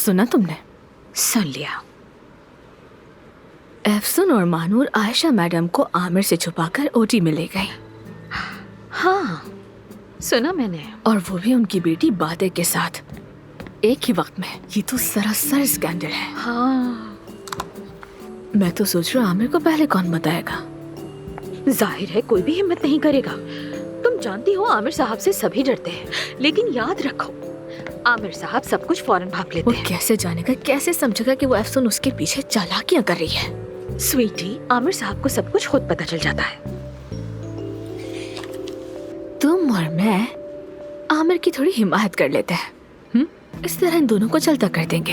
सुना तुमने? सुन लिया। एफसन और मानूर आयशा मैडम को आमिर से छुपाकर ओटी में ले गई। हाँ सुना मैंने। और वो भी उनकी बेटी बादे के साथ, एक ही वक्त में। ये तो सरासर स्कैंडल है। हाँ मैं तो सोच रहा हूँ आमिर को पहले कौन बताएगा। जाहिर है कोई भी हिम्मत नहीं करेगा। तुम जानती हो आमिर साहब से सभी डरते हैं, लेकिन याद रखो आमिर साहब सब कुछ फौरन भाप लेते वो हैं। कैसे जानेगा, कैसे समझेगा कि वो एफसन उसके पीछे चालाकियां कर रही है? स्वीटी, आमिर साहब को सब कुछ खुद पता चल जाता है। तुम और मैं आमिर की थोड़ी हिमायत कर लेते हैं। इस तरह इन दोनों को चलता कर देंगे।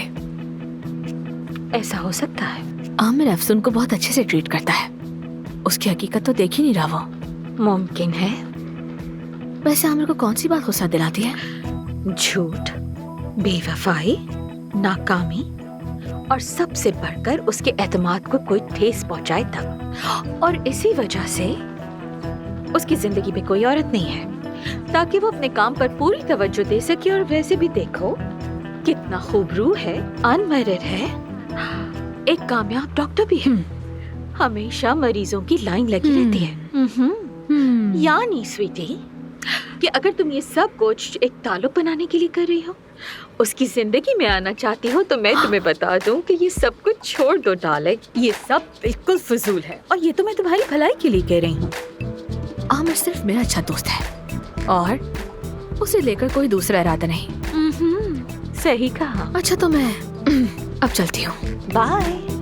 ऐसा हो सकता है। आमिर एफसन को बहुत अच्छे से ट्रीट करता है। उसकी हकीकत तो देख ही नहीं रहा वो। मुमकिन है। वैसे आमिर को कौन सी बात गुस्सा दिलाती है? झूठ, बेवफाई, नाकामी और सबसे बढ़कर उसके एतमाद को कोई ठेस पहुंचाए तब। और इसी वजह से उसकी जिंदगी में कोई औरत नहीं है ताकि वो अपने काम पर पूरी तवज्जो दे सके। और वैसे भी देखो कितना खूबरू है, अनमैरिड है, एक कामयाब डॉक्टर भी है। हमेशा मरीजों की लाइन लगी रहती है। यानी स्वीटी कि अगर तुम ये सब कुछ एक ताल्लुक बनाने के लिए कर रही हो, उसकी जिंदगी में आना चाहती हो, तो मैं तुम्हें बता दूं कि ये सब कुछ छोड़ दो डार्लिंग। ये सब बिल्कुल फजूल है और ये तो मैं तुम्हारी भलाई के लिए कह रही हूँ। आमिर सिर्फ मेरा अच्छा दोस्त है और उसे लेकर कोई दूसरा इरादा नहीं। सही कहा। अच्छा तो मैं अब चलती हूँ। बाय।